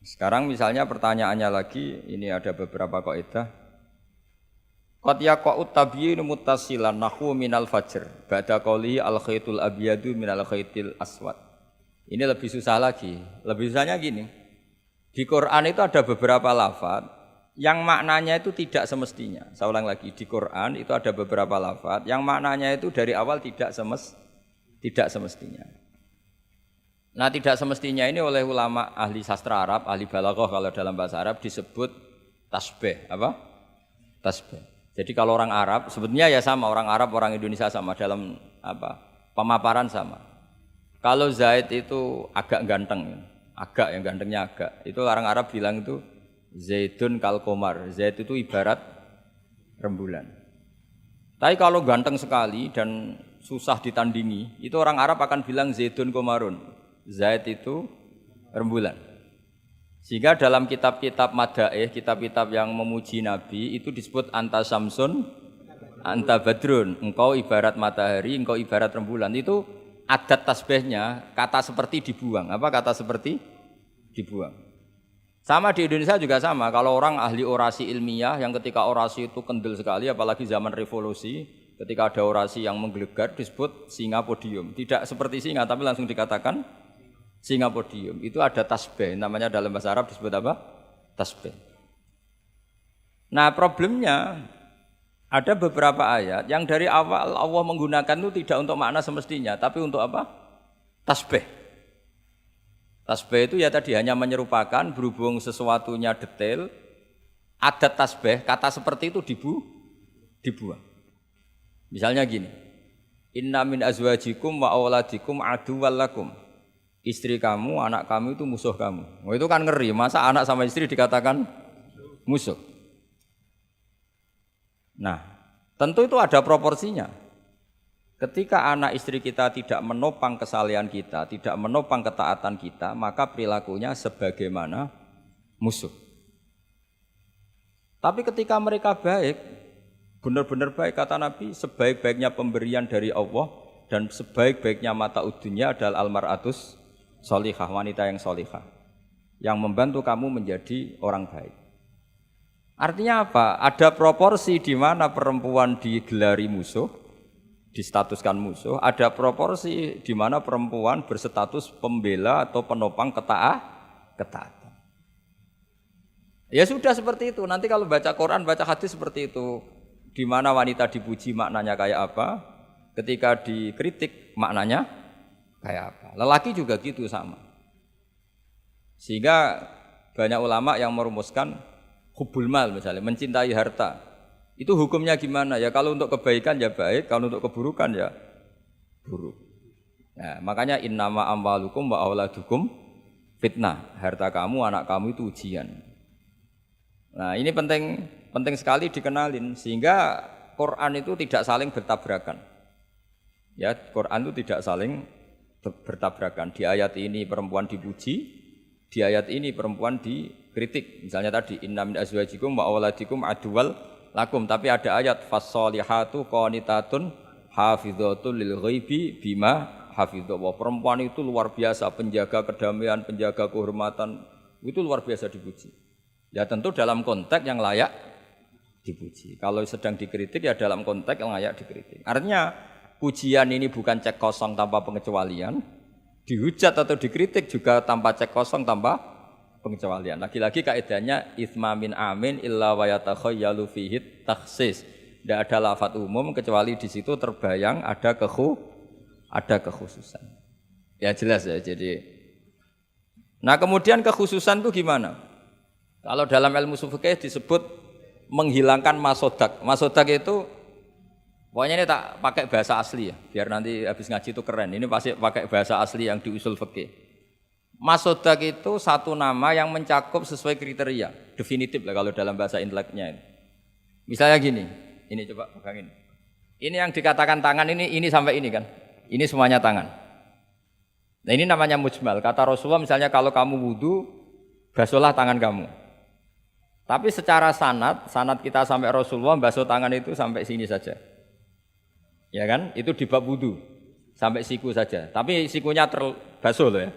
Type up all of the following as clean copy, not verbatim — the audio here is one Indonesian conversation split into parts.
Sekarang misalnya pertanyaannya lagi, ini ada beberapa kaidah. Qad yaqa'u tabyinu muttasilan nahwu minal fajr ba'da qouli al khaitul abyadu minal khaitil aswad. Ini lebih susah lagi. Lebih susahnya gini. Di Quran itu ada beberapa lafaz yang maknanya itu tidak semestinya. Saya ulang lagi, di Quran itu ada beberapa lafaz yang maknanya itu dari awal tidak semestinya. Nah, tidak semestinya ini oleh ulama ahli sastra Arab, ahli balaghah kalau dalam bahasa Arab disebut tasbih. Apa? Tasbih. Jadi kalau orang Arab, sebetulnya ya sama, orang Arab, orang Indonesia sama dalam apa? Pemaparan sama. Kalau Zaid itu agak ganteng, agak yang gantengnya agak. Itu orang Arab bilang itu Zaidun kal qamar. Zaid itu ibarat rembulan. Tapi kalau ganteng sekali dan susah ditandingi, itu orang Arab akan bilang Zaidun qamarun. Zaid itu rembulan. Sehingga dalam kitab-kitab madaih, kitab-kitab yang memuji Nabi itu disebut anta samsun, anta badrun. Engkau ibarat matahari, engkau ibarat rembulan. Itu adat tasbihnya, kata seperti dibuang. Apa kata seperti? Dibuang. Sama di Indonesia juga sama. Kalau orang ahli orasi ilmiah yang ketika orasi itu kendel sekali, apalagi zaman revolusi, ketika ada orasi yang menggelegar disebut singa podium. Tidak seperti singa, tapi langsung dikatakan singa podium. Itu ada tasbih, namanya dalam bahasa Arab disebut apa? Tasbih. Nah, problemnya ada beberapa ayat yang dari awal Allah menggunakan itu tidak untuk makna semestinya, tapi untuk apa? Tasbih. Tasbih itu ya tadi hanya menyerupakan, berhubung sesuatunya detail, adat tasbih, kata seperti itu dibuang. Misalnya gini, inna min azwajikum wa auladikum aduwwal lakum. Istri kamu, anak kamu itu musuh kamu. Oh, itu kan ngeri, masa anak sama istri dikatakan musuh. Nah, tentu itu ada proporsinya. Ketika anak istri kita tidak menopang kesalehan kita, tidak menopang ketaatan kita, maka perilakunya sebagaimana musuh. Tapi ketika mereka baik, benar-benar baik, kata Nabi, sebaik-baiknya pemberian dari Allah dan sebaik-baiknya mata udunya adalah almaratus solihah, wanita yang solihah, yang membantu kamu menjadi orang baik. Artinya apa? Ada proporsi di mana perempuan digelari musuh, distatuskan musuh, ada proporsi di mana perempuan berstatus pembela atau penopang ketaatan. Ya sudah seperti itu. Nanti kalau baca Quran, baca hadis seperti itu. Di mana wanita dipuji maknanya kayak apa, ketika dikritik maknanya kayak apa. Lelaki juga gitu sama. Sehingga banyak ulama yang merumuskan hubbul mal misalnya, mencintai harta. Itu hukumnya gimana? Ya kalau untuk kebaikan ya baik, kalau untuk keburukan ya buruk. Nah, makanya innama amwalukum wa auladukum fitnah. Harta kamu, anak kamu itu ujian. Nah, ini penting sekali dikenalin sehingga Quran itu tidak saling bertabrakan. Ya, Quran itu tidak saling bertabrakan. Di ayat ini perempuan dipuji, di ayat ini perempuan dikritik. Misalnya tadi inna min azwajikum wa auladikum aduwwal lakum, tapi ada ayat fassolihatu qanitatun hafidhatun lil ghaibi bima hafidha. Perempuan itu luar biasa, penjaga kedamaian, penjaga kehormatan, itu luar biasa dipuji. Ya tentu dalam konteks yang layak dipuji. Kalau sedang dikritik ya dalam konteks yang layak dikritik. Artinya pujian ini bukan cek kosong tanpa pengecualian, dihujat atau dikritik juga tanpa cek kosong tanpa pengecualian. Lagi-lagi kaidahnya itsma min amin illa wa yatakhayyalu fihi takhsis. Tidak ada lafaz umum kecuali di situ terbayang ada kekhususan. Ya jelas ya. Jadi nah, kemudian kekhususan itu gimana? Kalau dalam ilmu fikih disebut menghilangkan masodak. Masodak itu pokoknya ini tak pakai bahasa asli ya, biar nanti habis ngaji itu keren. Ini pasti pakai bahasa asli yang di usul fikih. Masodak itu satu nama yang mencakup sesuai kriteria, definitif lah kalau dalam bahasa inteleknya ini. Misalnya gini, ini coba pegangin. Ini yang dikatakan tangan ini sampai ini kan. Ini semuanya tangan. Nah ini namanya mujmal. Kata Rasulullah misalnya kalau kamu wudu, basuhlah tangan kamu. Tapi secara sanad kita sampai Rasulullah basuh tangan itu sampai sini saja. Ya kan? Itu di bab wudu. Sampai siku saja. Tapi sikunya terbasuh loh ya.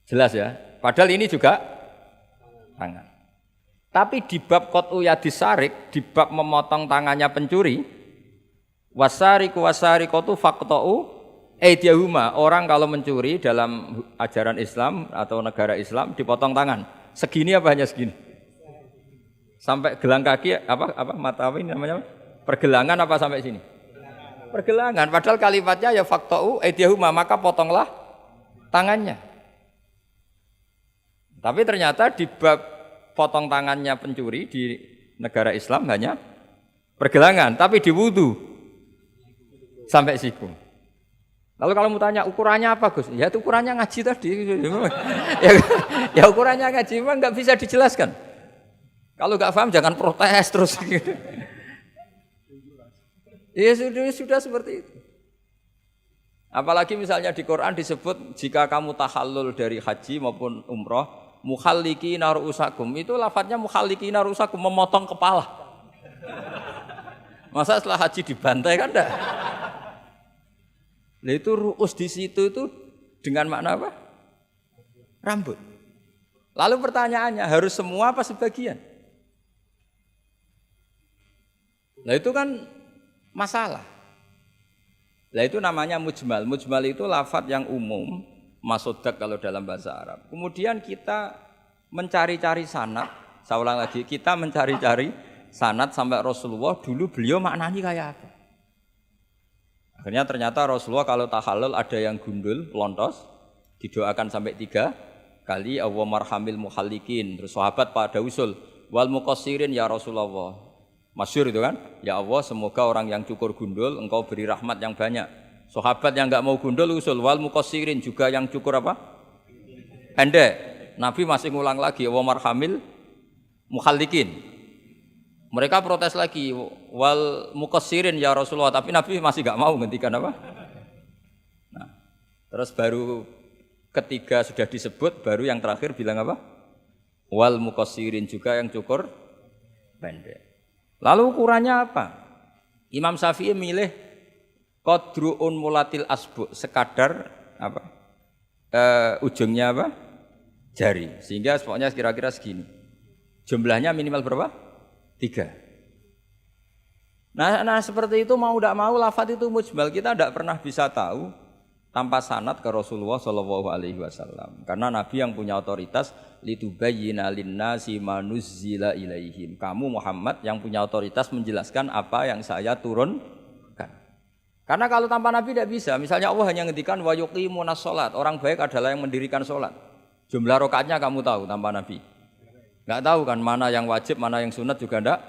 Jelas ya? Padahal ini juga tangan. Tapi di bab qat'u yadis sarik, di bab memotong tangannya pencuri, wasariqu wasariqatu faqta'u aydiyahuma. Orang kalau mencuri dalam ajaran Islam atau negara Islam dipotong tangan. Segini apa hanya segini? Sampai gelang kaki apa mata apa ini namanya? Pergelangan apa sampai sini? Pergelangan. Padahal kalimatnya ya faqta'u aydiyahuma, maka potonglah tangannya. Tapi ternyata di bab potong tangannya pencuri di negara Islam hanya pergelangan, tapi di wudu sampai siku. Lalu kalau mau tanya ukurannya apa Gus? Ya itu ukurannya ngaji tadi. ya ukurannya ngaji memang nggak bisa dijelaskan. Kalau nggak paham jangan protes terus. Ya sudah seperti itu. Apalagi misalnya di Quran disebut jika kamu tahallul dari haji maupun umroh, mukhallikina ru'usakum, itu lafadznya mukhallikina ru'usakum, memotong kepala. Masa setelah haji dibantai kan enggak? Nah itu ru'us di situ itu dengan makna apa? Rambut. Lalu pertanyaannya harus semua apa sebagian? Nah itu kan masalah. Nah itu namanya mujmal. Mujmal itu lafadz yang umum, masodak kalau dalam bahasa Arab. Kemudian kita mencari-cari sanad, saya ulang lagi, kita mencari-cari sanad sampai Rasulullah dulu beliau maknanya kayak apa. Akhirnya ternyata Rasulullah kalau tahallul ada yang gundul, pelontos, didoakan sampai 3 kali, Allahumma marhamil muhallikin. Terus sahabat pada usul, wal muqassirin ya Rasulullah. Masyhur itu kan, ya Allah semoga orang yang cukur gundul engkau beri rahmat yang banyak. Sahabat yang enggak mau gundul usul wal muqassirin, juga yang cukur apa? Pendek. Nabi masih ngulang lagi wa marhamil muhallikin. Mereka protes lagi wal muqassirin ya Rasulullah, tapi Nabi masih enggak mau ngendikan apa? Nah, terus baru ketiga sudah disebut, baru yang terakhir bilang apa? Wal muqassirin, juga yang cukur pendek. Lalu ukurannya apa? Imam Syafi'i milih qadru'un mulatil asbu, sekadar apa? Ujungnya apa? Jari. Sehingga pokoknya kira-kira segini. Jumlahnya minimal berapa? 3. Nah seperti itu mau tidak mau lafadz itu mujmal, kita tidak pernah bisa tahu tanpa sanad ke Rasulullah SAW. Karena Nabi yang punya otoritas litubayyina linnasi ma nuzzila ilaihim. Kamu Muhammad yang punya otoritas menjelaskan apa yang saya turunkan. Karena kalau tanpa Nabi tidak bisa. Misalnya Allah hanya ngendikan wa yuqimunas shalat. Orang baik adalah yang mendirikan sholat. Jumlah rakaatnya kamu tahu tanpa Nabi? Enggak tahu kan, mana yang wajib, mana yang sunat juga enggak.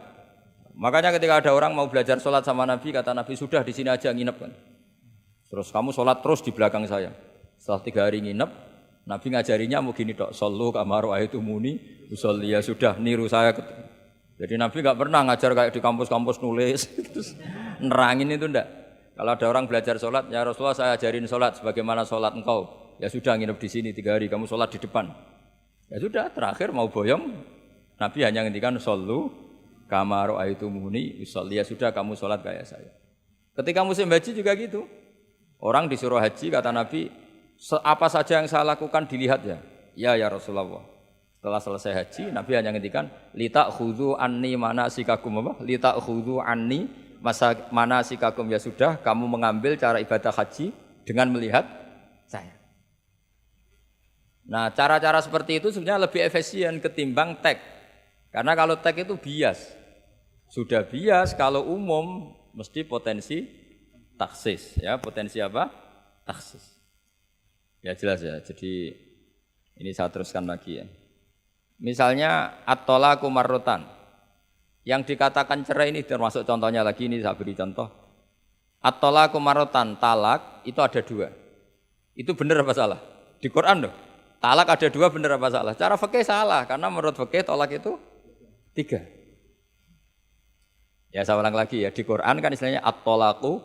Makanya ketika ada orang mau belajar sholat sama Nabi, kata Nabi sudah di sini aja nginep kan. Terus kamu sholat terus di belakang saya. Setelah 3 hari nginep, Nabi ngajarinya mau gini dok, sallu kama ra'aitumuni usolli, ya sudah niru saya. Jadi Nabi enggak pernah ngajar kayak di kampus-kampus nulis, terus nerangin itu enggak. Kalau ada orang belajar sholat, ya Rasulullah saya ajarin sholat sebagaimana sholat engkau. Ya sudah nginep di sini 3 hari, kamu sholat di depan. Ya sudah, terakhir mau boyong, Nabi hanya ngendikan sallu kama ra'aitumuni usolli, ya sudah kamu sholat kayak saya. Ketika musim haji juga gitu. Orang disuruh haji, kata Nabi, apa saja yang saya lakukan dilihat ya. Ya Rasulullah. Setelah selesai haji, Nabi hanya ngendikan litakhudhu anni manasikakum apa? Litakhudhu anni manasikakum, ya sudah kamu mengambil cara ibadah haji dengan melihat saya. Nah, cara-cara seperti itu sebenarnya lebih efisien ketimbang tag. Karena kalau tag itu bias. Sudah bias, kalau umum mesti potensi taksis, ya potensi apa? Taksis. Ya jelas ya. Jadi ini saya teruskan lagi ya. Misalnya at-talaqu marratan. Yang dikatakan cerai ini termasuk contohnya lagi, ini saya beri contoh. At-talaqu marratan, talak itu ada 2. Itu benar apa salah? Di Quran loh. Talak ada 2, benar apa salah? Cara fikih salah, karena menurut fikih talak itu 3. Ya saya ulang lagi ya. Di Quran kan istilahnya at-talaqu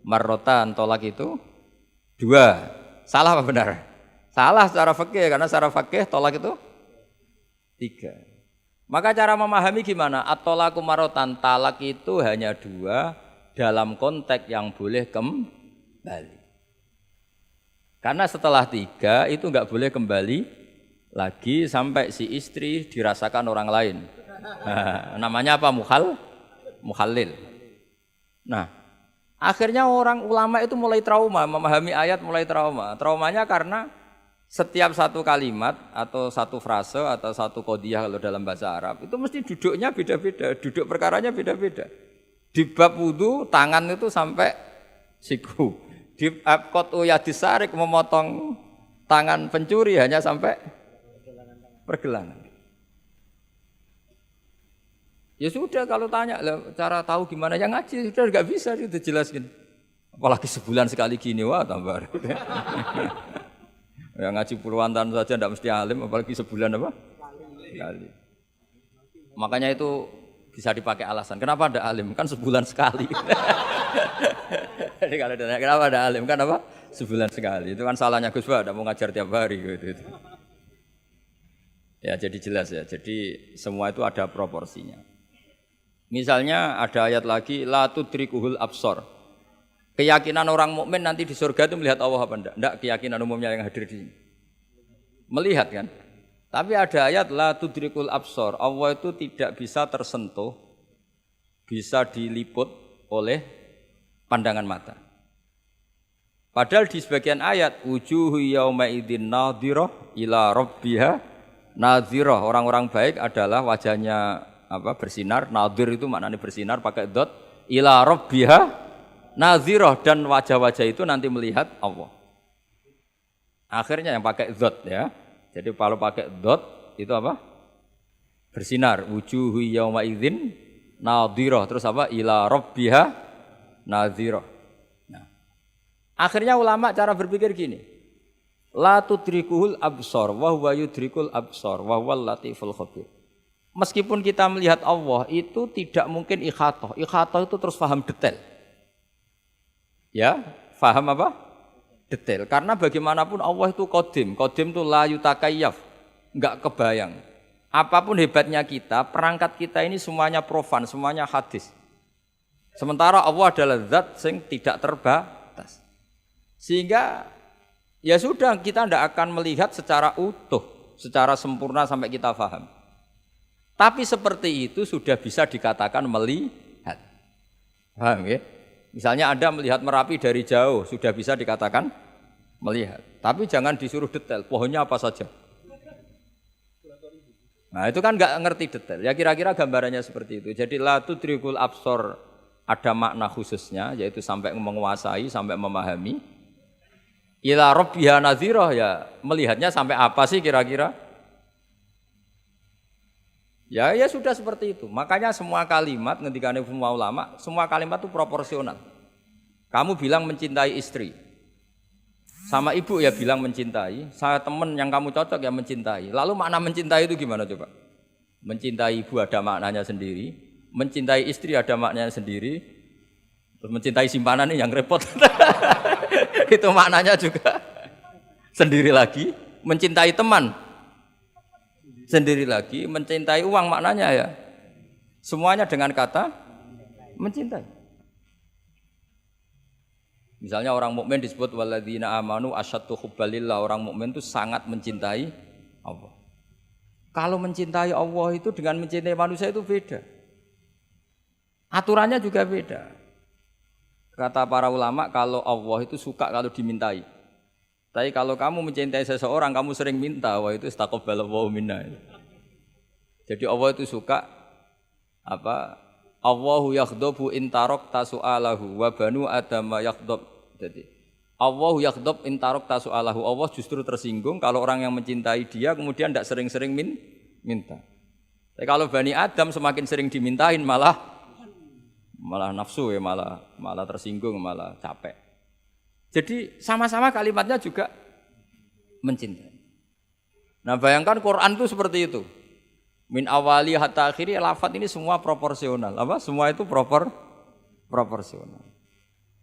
marrotan, tolak itu 2. Salah apa benar? Salah secara fikih, karena secara fikih tolak itu 3. Maka cara memahami gimana? At-tolaku marrotan, talak itu hanya 2 dalam konteks yang boleh kembali. Karena setelah 3 itu enggak boleh kembali lagi sampai si istri dirasakan orang lain. Nah, namanya apa? Mukhallil. Nah, akhirnya orang ulama itu mulai trauma, memahami ayat mulai trauma. Traumanya karena setiap satu kalimat atau satu frase atau satu qadhiyah kalau dalam bahasa Arab itu mesti duduknya beda-beda, duduk perkaranya beda-beda. Di bab wudu tangan itu sampai siku. Di bab qat'u yadis sarik memotong tangan pencuri hanya sampai pergelangan. Ya sudah kalau tanya cara tahu gimana yang ngaji sudah enggak bisa itu jelaskan. Apalagi sebulan sekali gini wah tambah. Yang ngaji puluhan tahun saja tidak mesti alim, apalagi sebulan apa? Sekali. Makanya itu bisa dipakai alasan. Kenapa ada alim? Kan sebulan sekali. Jadi kalau ditanya kenapa ada alim? Kan apa? Sebulan sekali. Itu kan salahnya Gus Ba, tidak mau ngajar tiap hari. Gitu. Ya jadi jelas ya. Jadi semua itu ada proporsinya. Misalnya ada ayat lagi, la tudrikuhul absor. Keyakinan orang mukmin nanti di surga itu melihat Allah apa enggak? Enggak, keyakinan umumnya yang hadir di sini. Melihat kan? Tapi ada ayat la tudrikul absor. Allah itu tidak bisa tersentuh, bisa diliput oleh pandangan mata. Padahal di sebagian ayat wujuhu yauma idzin nadhirah ila rabbiha nadhirah. Orang-orang baik adalah wajahnya bersinar, nadhir itu maknanya bersinar pakai dot ila rabbiha nadhirah dan wajah-wajah itu nanti melihat Allah. Akhirnya yang pakai dot ya. Jadi kalau pakai dot itu apa? Bersinar. Wujuhu yauma idzin nadhirah terus apa? Ila rabbiha nadhirah. Nah. Akhirnya ulama cara berpikir gini. La tudrikuhul absar wa huwa yudrikul absar wa huwal latiful khabir. Meskipun kita melihat Allah itu tidak mungkin ikhathah. Ikhathah itu terus paham detail. Ya, faham apa? Detail. Karena bagaimanapun Allah itu qadim. Qadim itu la yutakayyaf. Enggak kebayang. Apapun hebatnya kita, perangkat kita ini semuanya profan, semuanya hadis. Sementara Allah adalah zat yang tidak terbatas. Sehingga ya sudah kita tidak akan melihat secara utuh, secara sempurna sampai kita faham. Tapi seperti itu sudah bisa dikatakan melihat. Paham ya? Misalnya Anda melihat Merapi dari jauh, sudah bisa dikatakan melihat. Tapi jangan disuruh detail, pohonnya apa saja. Nah itu kan nggak ngerti detail. Ya kira-kira gambarannya seperti itu. Jadi la tudrikul absor ada makna khususnya, yaitu sampai menguasai, sampai memahami. Ila rabbiha nadhirah ya melihatnya sampai apa sih kira-kira? Ya sudah seperti itu. Makanya semua kalimat ketika semua ulama, semua kalimat itu proporsional. Kamu bilang mencintai istri. Sama ibu ya bilang mencintai, saya teman yang kamu cocok ya mencintai. Lalu makna mencintai itu gimana coba? Mencintai ibu ada maknanya sendiri, mencintai istri ada maknanya sendiri. Terus mencintai simpanan ini yang repot. Itu maknanya juga sendiri lagi. Mencintai teman sendiri lagi, mencintai uang maknanya ya semuanya dengan kata mencintai. Misalnya orang mukmin disebut walladzina amanu asyaddu hubbalillah, orang mukmin itu sangat mencintai Allah. Kalau mencintai Allah itu dengan mencintai manusia itu beda. Aturannya juga beda. Kata para ulama kalau Allah itu suka kalau dimintai. Tapi kalau kamu mencintai seseorang, kamu sering minta, wah itu istaqabbalallahu minna. Jadi Allah itu suka apa? Allahu yaghdabu in tarakta su'alahu wa banu adama yaghdab. Jadi Allahu yaghdabu in tarakta su'alahu. Allah justru tersinggung kalau orang yang mencintai dia kemudian tidak sering-sering minta. Tapi kalau Bani Adam semakin sering dimintain malah nafsu ya, malah tersinggung, malah capek. Jadi sama-sama kalimatnya juga mencintai. Nah bayangkan Quran itu seperti itu. Min awali hatta akhiri lafaz ini semua proporsional. Apa? Semua itu proporsional.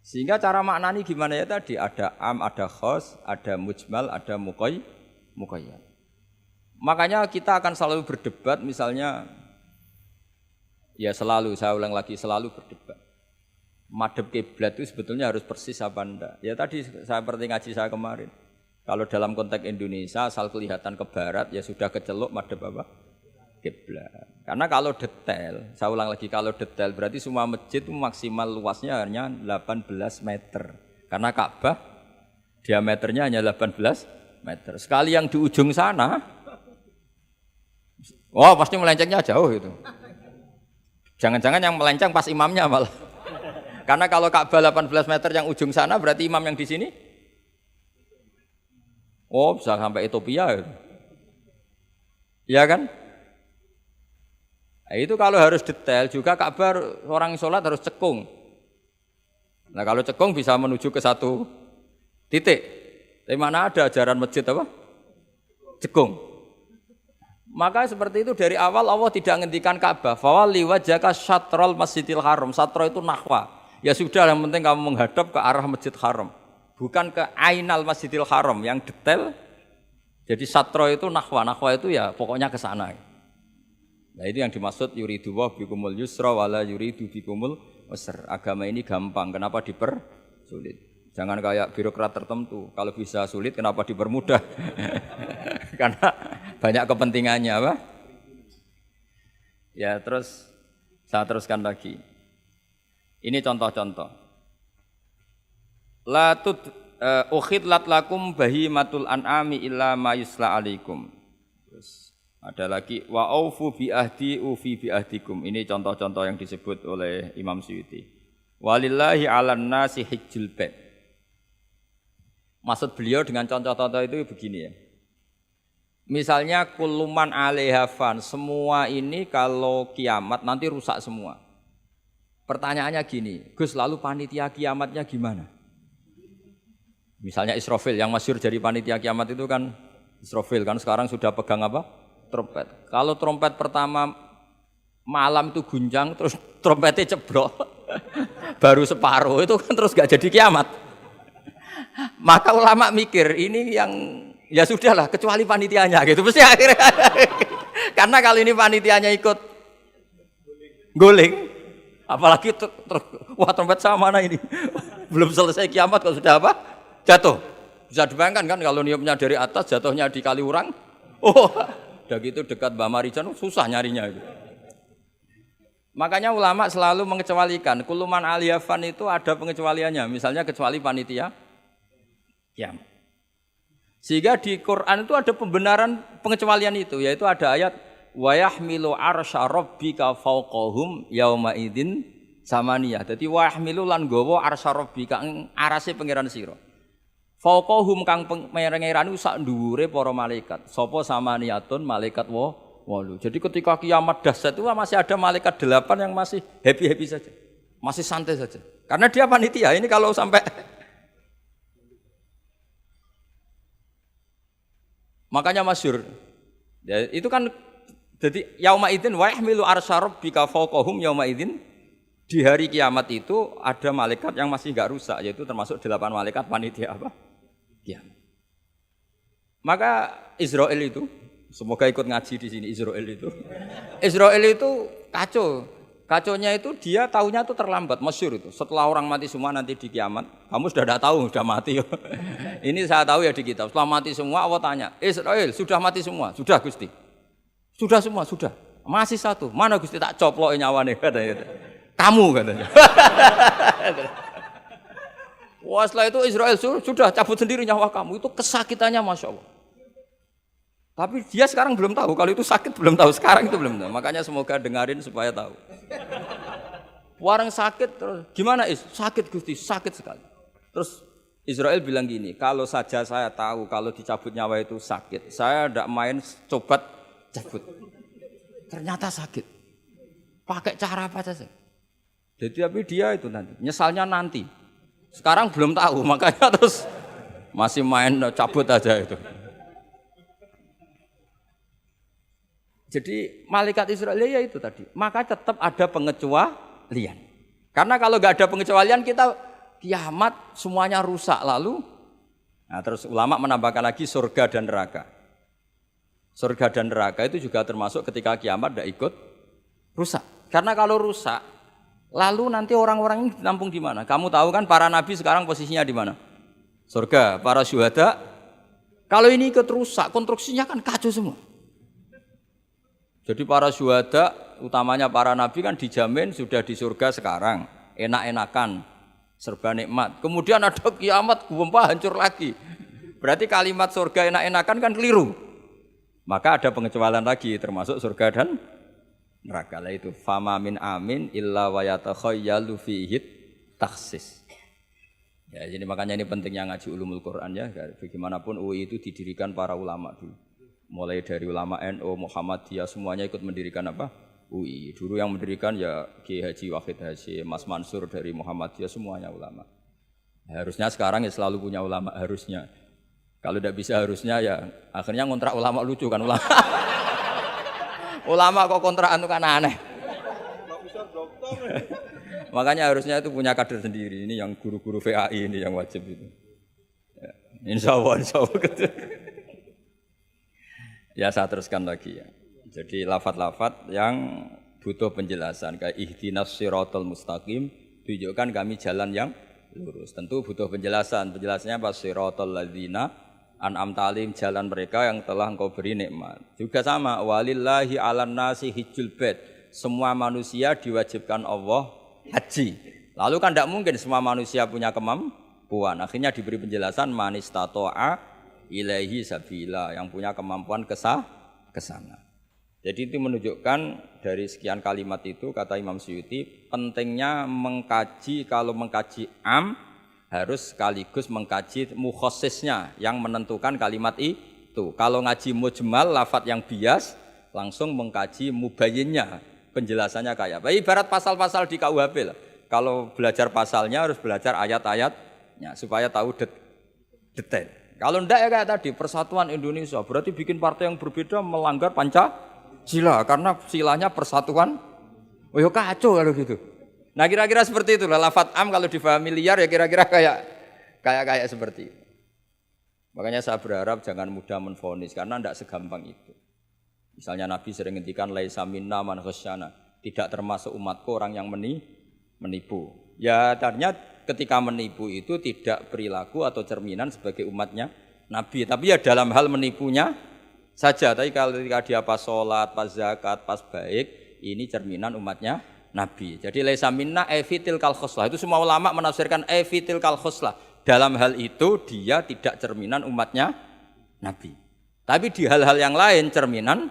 Sehingga cara maknani gimana ya tadi? Ada am, ada khos, ada mujmal, ada muqayyad. Makanya kita akan selalu berdebat misalnya ya selalu, saya ulang lagi, selalu berdebat. Madhab kiblat itu sebetulnya harus persis apa enggak? Ya tadi saya seperti ngaji saya kemarin. Kalau dalam konteks Indonesia asal kelihatan ke barat ya sudah keceluk madhep apa? Kiblat. Karena kalau detail, saya ulang lagi kalau detail berarti semua masjid itu maksimal luasnya hanya 18 meter. Karena Ka'bah diameternya hanya 18 meter. Sekali yang di ujung sana, wah pasti melencengnya jauh itu. Jangan-jangan yang melenceng pas imamnya malah. Karena kalau Ka'bah 18 meter yang ujung sana berarti imam yang di sini, oh bisa sampai Ethiopia itu. Iya kan? Nah, itu kalau harus detail juga Ka'bah orang sholat harus cekung. Nah kalau cekung bisa menuju ke satu titik. Tapi mana ada ajaran masjid apa? Cekung. Maka seperti itu dari awal Allah tidak menghentikan Ka'bah. Fawalli wajhaka syatrul masjidil haram. Satro itu nahwa. Ya sudah yang penting kamu menghadap ke arah masjid haram. Bukan ke ainal masjidil haram yang detail. Jadi satro itu nahwa. Nahwa itu ya pokoknya ke sana. Nah itu yang dimaksud yuridu wa bikumul yusra wala yuridu bikumul usra. Agama ini gampang, kenapa dipersulit? Jangan kayak birokrat tertentu, kalau bisa sulit kenapa dipermudah? Karena banyak kepentingannya apa? Ya terus saya teruskan lagi. Ini contoh-contoh. La tud ukhidlat lakum bahimatul an'ami illa ma yusla alaikum. Terus ada lagi wa aufu bi ahdi ufi bi ahdikum. Ini contoh-contoh yang disebut oleh Imam Suyuti. Walillahi 'alan nasi hajjul bait. Maksud beliau dengan contoh-contoh itu begini ya. Misalnya kulluman 'alaiha fan, semua ini kalau kiamat nanti rusak semua. Pertanyaannya gini, Gus lalu panitia kiamatnya gimana? Misalnya Israfil yang masyhur jadi panitia kiamat itu kan Israfil kan sekarang sudah pegang apa? Trompet. Kalau trompet pertama malam itu gunjang, terus trompetnya cebrok, baru separuh itu kan terus gak jadi kiamat. Maka ulama mikir ini yang ya sudahlah kecuali panitianya gitu. Mesti akhirnya karena kalau ini panitianya ikut guling, apalagi wah trompet sama mana ini belum selesai kiamat kalau sudah apa jatuh. Bisa dibayangkan kan kalau niupnya dari atas jatuhnya di Kaliurang. Oh. Udah gitu dekat Mbak Marijan susah nyarinya itu. Makanya ulama selalu mengecualikan kuluman aliyafan itu ada pengecualiannya. Misalnya kecuali panitia kiamat. Sehingga di Quran itu ada pembenaran pengecualian itu, yaitu ada ayat wa yahmilu arsya rabbika fawqahum yauma idzin samaniyah. Dadi wa yahmilu lan gawa arsya rabbika arase pangeran sira. Fauqahum kang pangeran sak dhuwure para malaikat. Sapa samaniyatun malaikat 8. Jadi ketika kiamat dahsyat itu masih ada malaikat 8 yang masih happy-happy saja. Masih santai saja. Karena dia panitia. Ini kalau sampai makanya masyhur. Ya, itu kan jadi yauma idzin wa yahmilu arsya rabbika fauqahum yauma idzin. Di hari kiamat itu ada malaikat yang masih enggak rusak, yaitu termasuk 8 malaikat panitia apa? Kiamat. Maka Israel itu, semoga ikut ngaji di sini Israel itu kacau. Kacaunya itu dia tahunya itu terlambat, masyhur itu. Setelah orang mati semua nanti di kiamat, kamu sudah tidak tahu, sudah mati. Ini saya tahu ya di kitab. Setelah mati semua Allah tanya, Israel sudah mati semua? Sudah Gusti. Sudah semua, sudah. Masih satu. Mana Gusti tak coplok nyawane katanya. Kamu katanya. Wah setelah itu Israel sudah cabut sendiri nyawa kamu. Itu kesakitannya Masya Allah. Tapi dia sekarang belum tahu. Kalau itu sakit belum tahu. Sekarang itu belum tahu. Makanya semoga dengarin supaya tahu. Orang sakit terus. Gimana Is? Sakit Gusti, sakit sekali. Terus Israel bilang gini, kalau saja saya tahu kalau dicabut nyawa itu sakit, saya tidak main coba cabut. Ternyata sakit. Pakai cara apa saja. Jadi tapi dia itu nanti. Nyesalnya nanti. Sekarang belum tahu, makanya terus masih main cabut aja itu. Jadi malaikat Israel ya itu tadi. Maka tetap ada pengecualian. Karena kalau nggak ada pengecualian kita kiamat semuanya rusak lalu. Nah, terus ulama menambahkan lagi surga dan neraka. Surga dan neraka itu juga termasuk ketika kiamat tidak ikut rusak. Karena kalau rusak lalu nanti orang-orang ini ditampung di mana? Kamu tahu kan para nabi sekarang posisinya di mana? Surga. Para syuhada Kalau ini ikut rusak, konstruksinya kan kacau semua. Jadi para syuhada, utamanya para nabi kan dijamin sudah di surga sekarang, enak-enakan, serba nikmat. Kemudian ada kiamat, gempa hancur lagi. Berarti kalimat surga enak-enakan kan keliru. Maka ada pengecualian lagi, termasuk surga dan neraka. Lah itu fama min amin illa wa yatakhayyalu fihi takhsis. Ya, jadi makanya ini pentingnya ngaji ulumul Quran ya. Bagaimanapun UI itu didirikan para ulama dulu. Mulai dari ulama NU, Muhammadiyah semuanya ikut mendirikan apa? UI. Dulu yang mendirikan ya Kiai Haji Wahid Hasyim, Mas Mansur dari Muhammadiyah semuanya ulama. Harusnya sekarang ya selalu punya ulama harusnya. Kalau tidak bisa harusnya ya akhirnya ngontrak ulama lucu kan ulama. Ulama kok kontrakan itu kan aneh. Makanya harusnya itu punya kader sendiri. Ini yang guru-guru VAI ini yang wajib itu. Ya, insya Allah gitu. Ya saya teruskan lagi ya. Jadi lafadz-lafadz yang butuh penjelasan kayak ihdinas siratal mustaqim, tunjukkan kami jalan yang lurus. Tentu butuh penjelasan. Penjelasannya apa? Siratal ladzina an'amta 'alaihim, jalan mereka yang telah Engkau beri nikmat. Juga sama walillahi 'alan nasi hijjul bait. Semua manusia diwajibkan Allah haji. Lalu kan tidak mungkin semua manusia punya kemampuan. Akhirnya diberi penjelasan manistato'a ilaihi sabila, yang punya kemampuan ke sana. Jadi itu menunjukkan dari sekian kalimat itu kata Imam Suyuti pentingnya mengkaji, kalau mengkaji am harus sekaligus mengkaji mukhassisnya yang menentukan kalimat itu. Kalau ngaji mujmal lafadz yang bias langsung mengkaji mubayyinnya. Penjelasannya kayak apa? Ibarat pasal-pasal di KUHP lah. Kalau belajar pasalnya harus belajar ayat-ayatnya supaya tahu detail. Kalau enggak ya kayak tadi persatuan Indonesia berarti bikin partai yang berbeda melanggar Pancasila karena silanya persatuan. Oh ya kacau kalau gitu. Nah kira-kira seperti itulah lafadz am kalau difahami liar ya kira-kira kayak seperti itu. Makanya saya berharap jangan mudah menvonis karena enggak segampang itu. Misalnya Nabi sering ngendikan laisa minna man khasyana, tidak termasuk umatku orang yang menipu. Ya tadinya ketika menipu itu tidak perilaku atau cerminan sebagai umatnya Nabi, tapi ya dalam hal menipunya saja. Tapi kalau ketika dia pas sholat, pas zakat, pas baik, ini cerminan umatnya Nabi. Jadi laisa minna fitil kal khoslah. Itu semua ulama menafsirkan fitil kal khoslah. Dalam hal itu dia tidak cerminan umatnya Nabi. Tapi di hal-hal yang lain cerminan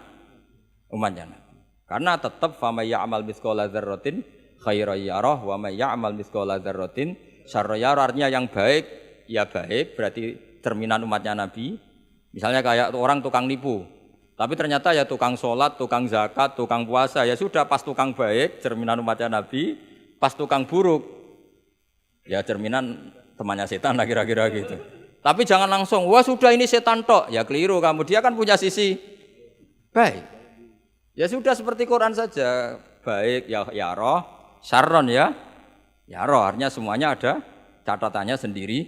umatnya Nabi. Karena tetap famay ya'mal mithqala dzarratin khairan yarah wa may ya'mal mithqala dzarratin syarran yarah. Artinya yang baik ya baik berarti cerminan umatnya Nabi. Misalnya kayak orang tukang nipu. Tapi ternyata ya tukang sholat, tukang zakat, tukang puasa ya sudah pas tukang baik cerminan umatnya Nabi, pas tukang buruk ya cerminan temannya setan lah kira-kira gitu. Tapi jangan langsung wah sudah ini setan tok. Ya keliru kamu, dia kan punya sisi baik. Ya sudah seperti Quran saja, baik ya roh, syarron ya roh, artinya semuanya ada catatannya sendiri.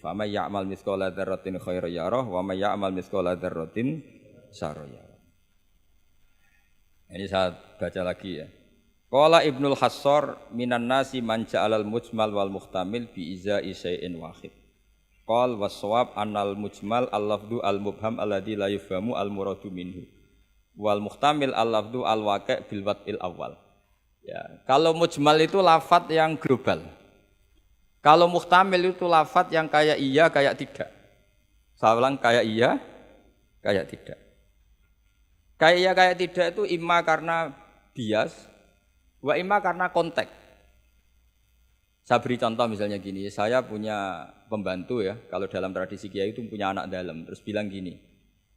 Fa may ya'mal mithqala dzarratin khairan yarah wa may ya'mal mithqala dzarratin syarran yarah. Ini saya baca lagi ya. Qala Ibnul Hassar minan nasi man ja'alal mujmal wal muhtamil bi izai syai'in wahid. Qal was-shawab annal mujmal al-lafdu al-mubham alladzi la yufhamu al-muradu minhu. Wal muhtamil al-lafdu al-waqi' bil wad'il awal. Ya, kalau mujmal itu lafadz yang global. Kalau muhtamil itu lafadz yang kayak iya kayak tidak. Saya ulang kayak iya kayak tidak. Kayak iya kayak tidak itu imma karena bias, wa imma karena konteks. Saya beri contoh misalnya gini, saya punya pembantu ya, kalau dalam tradisi kiai itu punya anak dalam, terus bilang gini,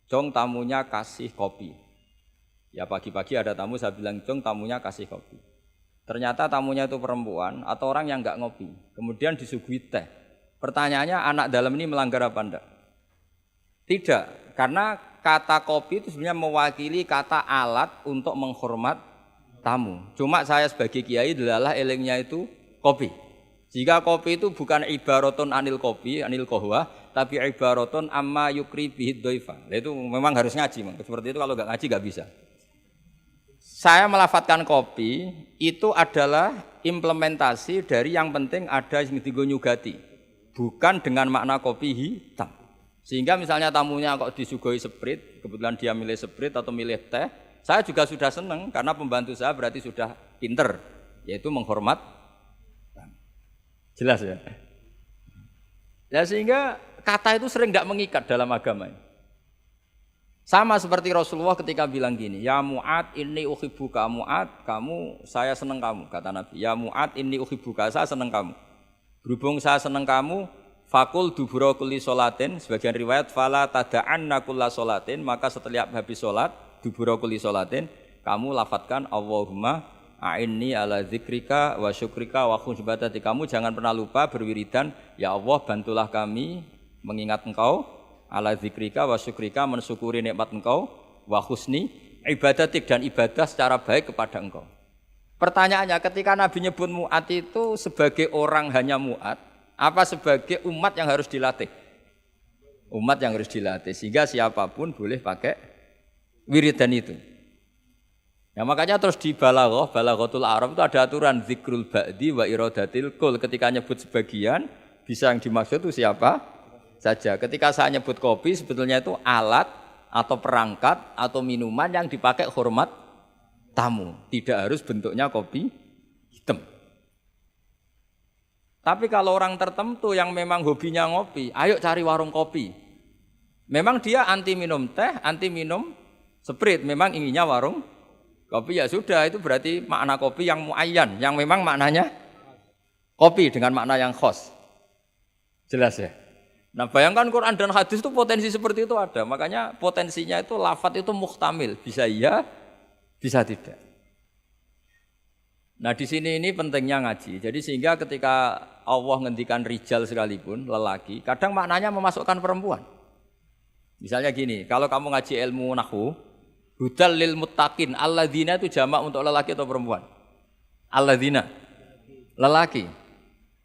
"Jong tamunya kasih kopi." Ya pagi-pagi ada tamu, saya bilang, "Jong tamunya kasih kopi." Ternyata tamunya itu perempuan atau orang yang enggak ngopi. Kemudian disuguhi teh. Pertanyaannya anak dalam ini melanggar apa enggak? Tidak, karena kata kopi itu sebenarnya mewakili kata alat untuk menghormat tamu. Cuma saya sebagai kiai adalah elingnya itu kopi. Jika kopi itu bukan ibaratun anil kopi, anil kohwa, tapi ibaratun amma yukri bihid doifa. Itu memang harus ngaji. Seperti itu kalau enggak ngaji enggak bisa. Saya melafatkan kopi itu adalah implementasi dari yang penting ada yang digo nyugati, bukan dengan makna kopi hitam. Sehingga misalnya tamunya kok disuguhi sprit, kebetulan dia milih sprit atau milih teh, saya juga sudah senang karena pembantu saya berarti sudah pinter, yaitu menghormat. Jelas ya? Ya sehingga kata itu sering tidak mengikat dalam agama. Sama seperti Rasulullah ketika bilang gini, ya Mu'ad inni uhibbuka, Mu'ad kamu, saya senang kamu, kata Nabi. Ya Mu'ad inni uhibbuka, saya senang kamu. Berhubung saya senang kamu, fakul dubura kulli sholatin, sebagian riwayat fala tada'anna kulla sholatin, maka setiap habis sholat dubura kulli sholatin, kamu lafadzkan Allahumma a'inni ala dzikrika wa syukrika wa husni ibadati. Kamu jangan pernah lupa berwiridan, ya Allah bantulah kami mengingat Engkau, ala dzikrika wa syukrika, mensyukuri nikmat Engkau, wa husni ibadatik, dan ibadah secara baik kepada Engkau. Pertanyaannya, ketika Nabi nyebut Mu'ad itu sebagai orang hanya Mu'ad, apa sebagai umat yang harus dilatih? Umat yang harus dilatih, sehingga siapapun boleh pakai wiridan itu. Ya makanya terus di balaghatul Arab itu ada aturan zikrul ba'di wa iradatil kul. Ketika nyebut sebagian, bisa yang dimaksud itu siapa saja. Ketika saya nyebut kopi, sebetulnya itu alat atau perangkat atau minuman yang dipakai hormat tamu, tidak harus bentuknya kopi hitam. Tapi kalau orang tertentu yang memang hobinya ngopi, ayo cari warung kopi. Memang dia anti minum teh, anti minum sprit, memang inginnya warung kopi, ya sudah, itu berarti makna kopi yang muayyan, yang memang maknanya kopi dengan makna yang khos. Jelas ya? Nah bayangkan Quran dan hadis itu potensi seperti itu ada, makanya potensinya itu lafadz itu muhtamil, bisa iya, bisa tidak. Nah di sini ini pentingnya ngaji. Jadi sehingga ketika Allah ngendikan rijal sekalipun, lelaki, kadang maknanya memasukkan perempuan. Misalnya gini, kalau kamu ngaji ilmu nahwu, hudal lil muttaqin, alladzina itu jamak untuk lelaki atau perempuan? Alladzina, lelaki.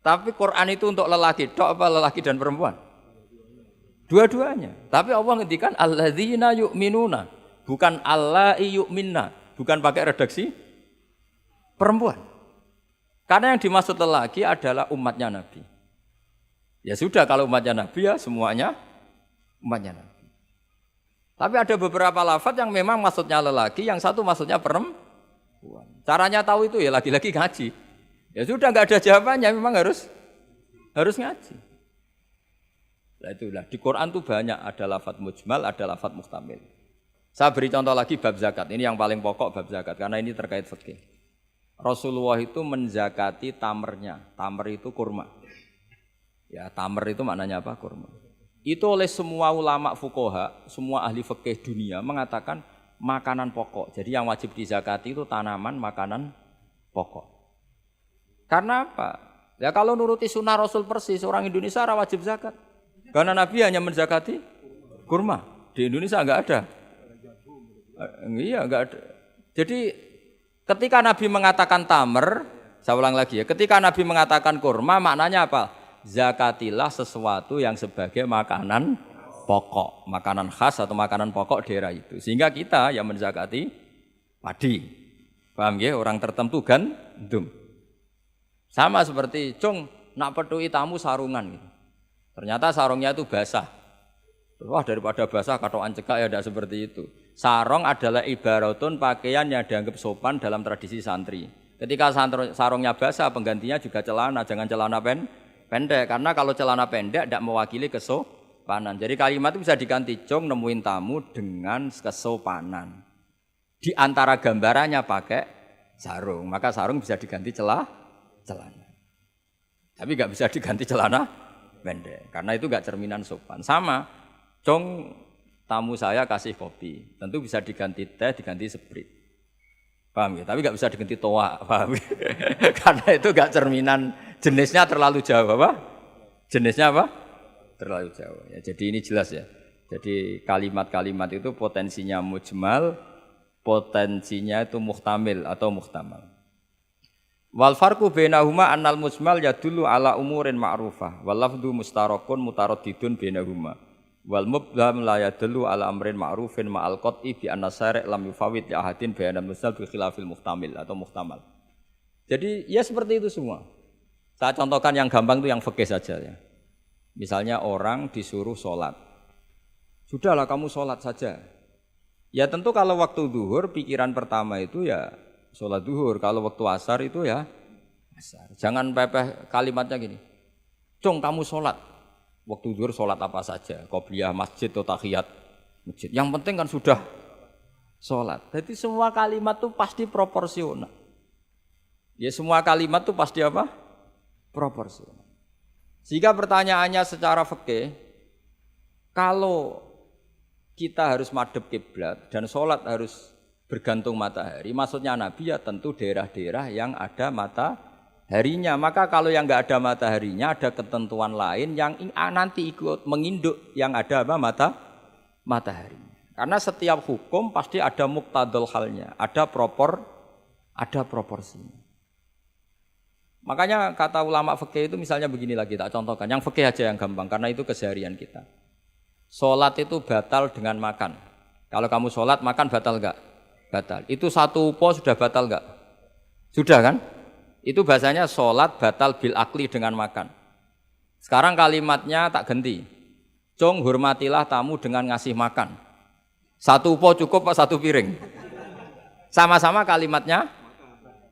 Tapi Quran itu untuk lelaki, tok apa lelaki dan perempuan? Dua-duanya. Tapi Allah ngendikan alladzina yu'minuna, bukan allai yu'minna, bukan pakai redaksi perempuan. Karena yang dimaksud lelaki adalah umatnya Nabi. Ya sudah, kalau umatnya Nabi ya semuanya umatnya Nabi. Tapi ada beberapa lafaz yang memang maksudnya lelaki, yang satu maksudnya perempuan. Caranya tahu itu ya lagi-lagi ngaji. Ya sudah, nggak ada jawabannya, memang harus ngaji. Nah itulah, di Quran tuh banyak, ada lafaz mujmal, ada lafaz muhtamil. Saya beri contoh lagi bab zakat. Ini yang paling pokok bab zakat karena ini terkait fikih. Rasulullah itu menzakati tamernya. Tamer itu kurma. Ya, tamer itu maknanya apa? Kurma. Itu oleh semua ulama fuqaha, semua ahli fikih dunia mengatakan makanan pokok. Jadi yang wajib dizakati itu tanaman, makanan pokok. Karena apa? Ya kalau nuruti sunnah Rasul persis, orang Indonesia ora wajib zakat. Karena Nabi hanya menzakati kurma. Di Indonesia enggak ada. Iya, enggak ada. Jadi ketika Nabi mengatakan tamer, saya ulang lagi ya, ketika Nabi mengatakan kurma maknanya apa? Zakatilah sesuatu yang sebagai makanan pokok, makanan khas atau makanan pokok daerah itu. Sehingga kita yang menzakati padi. Paham ya? Orang tertentu gandum. Sama seperti cung nak petui tamu sarungan gitu. Ternyata sarungnya itu basah. Wah, daripada basah katokan cekak ya, tidak seperti itu. Sarung adalah ibaratun pakaian yang dianggap sopan dalam tradisi santri. Ketika sarungnya basah, penggantinya juga celana, jangan celana pendek. Karena kalau celana pendek tidak mewakili kesopanan. Jadi kalimat itu bisa diganti, cung nemuin tamu dengan kesopanan. Di antara gambarannya pakai sarung, maka sarung bisa diganti celana. Tapi nggak bisa diganti celana pendek, karena itu nggak cerminan sopan. Sama, cung tamu saya kasih kopi, tentu bisa diganti teh, diganti sprit. Paham ya? Tapi nggak bisa diganti toa, paham ya? Karena itu nggak cerminan, jenisnya terlalu jauh, apa? Jenisnya apa? Terlalu jauh. Ya, jadi ini jelas ya. Jadi kalimat-kalimat itu potensinya mujmal, potensinya itu muhtamil atau muhtamal. Wal farqu bainahuma annal mujmal yadullu ala umurin ma'rufah wal lafdhu mustarakun mutaraddidun bainahuma wal mubham la yadullu ala amrin ma'rufin ma'al qat'i bi anna syari' lam yufawwid li ahadin bayanan mujmal bi khilafil muhtamil atau muhtamal. Jadi ya seperti itu semua. Saya contohkan yang gampang itu yang fikih saja ya. Misalnya orang disuruh sholat. Sudahlah kamu sholat saja. Ya tentu kalau waktu duhur pikiran pertama itu ya sholat duhur. Kalau waktu asar itu ya asar. Jangan pepeh kalimatnya gini. Cung kamu sholat. Waktu duhur sholat apa saja. Qobliyah masjid atau tahiyat masjid. Yang penting kan sudah sholat. Jadi semua kalimat itu pasti proporsional. Ya semua kalimat itu pasti apa? Proporsional. Sehingga pertanyaannya secara fikih, kalau kita harus madhep kiblat dan sholat harus bergantung matahari, maksudnya Nabi ya tentu daerah-daerah yang ada mataharinya. Maka kalau yang nggak ada mataharinya, ada ketentuan lain yang nanti ikut menginduk yang ada apa matahari. Karena setiap hukum pasti ada muqtadul halnya, ada proporsinya. Makanya kata ulama fikih itu misalnya begini lagi, tak contohkan. Yang fikih aja yang gampang, karena itu keseharian kita. Sholat itu batal dengan makan. Kalau kamu sholat, makan batal enggak? Batal. Itu satu upo sudah batal enggak? Sudah kan? Itu bahasanya sholat batal bil akli dengan makan. Sekarang kalimatnya tak ganti. Cung hormatilah tamu dengan ngasih makan. Satu upo cukup apa satu piring? Sama-sama kalimatnya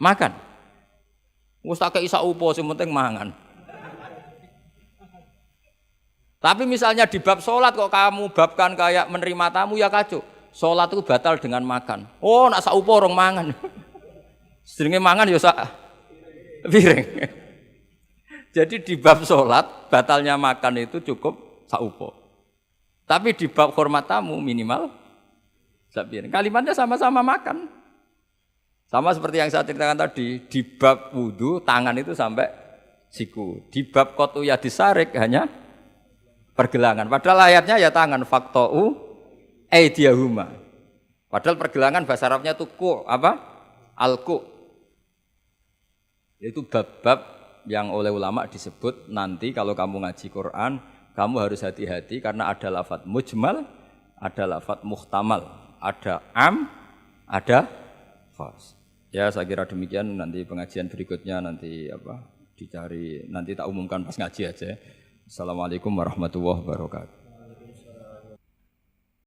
makan. Wis tak kei sak upo sing penting mangan. Tapi misalnya di bab sholat kok kamu babkan kayak menerima tamu ya kacau. Sholat itu batal dengan makan. Oh nak sak upo orang mangan. Sedenge mangan ya sak piring. Jadi di bab sholat batalnya makan itu cukup sak upo. Tapi di bab hormat tamu minimal sak piring. Kalimatnya sama-sama makan. Sama seperti yang saya ceritakan tadi, di bab wudu tangan itu sampai siku. Di bab kotu ya disarik hanya pergelangan. Padahal ayatnya ya tangan faktou aidiyahuma. Padahal pergelangan bahasa Arabnya itu ku apa? Al-ku. Itu bab-bab yang oleh ulama disebut nanti kalau kamu ngaji Quran, kamu harus hati-hati karena ada lafadz mujmal, ada lafadz muhtamal, ada am, ada khas. Ya saya kira demikian, nanti pengajian berikutnya nanti apa dicari, nanti tak umumkan pas ngaji aja. Assalamualaikum warahmatullahi wabarakatuh.